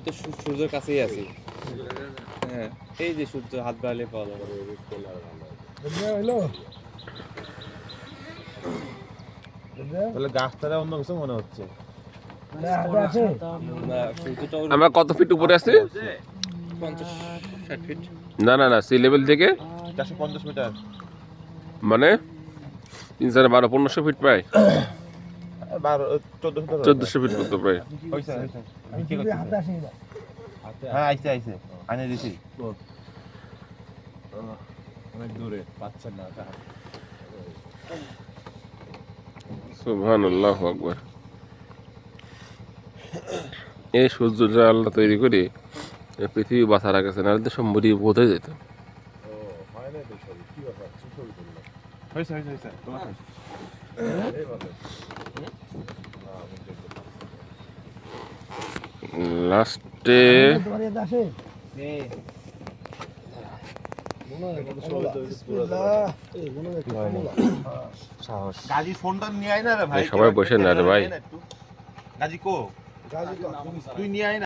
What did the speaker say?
তো সূর্যের কাছেই আছি। হ্যাঁ, এই যে সূর্য হাত বাড়ালে পাওয়া যাবে। তাহলে গাছটারা অন্য কিছু মনে হচ্ছে। না, সূর্যটা আমরা কত ফিট উপরে আছি? 50-60 ফিট। না না না, সি লেভেল থেকে 450 মিটার। মানে 3, 4, 12, 1500 ফিট প্রায়। 1400 ফিট মতো প্রায়। হইছে হইছে। হ্যাঁ আইছে আইছে। আনে দিছি। অনেক দূরে পাচ্ছেন না তা। সুবহানাল্লাহু আকবার। এই সূর্য যা আল্লাহ তৈরি করে পৃথিবী বাঁচা রাখছে, নাহলে তো সব মরি বোধ হয়ে যেত। হইছে হইছে হইছে। তোমার লাস্টে সাহস। গাজী ফোনটা নিয়ে আয় না রে ভাই। সবাই বসে না রে ভাই। গাজী কো? তুই নিয়ে আয় না।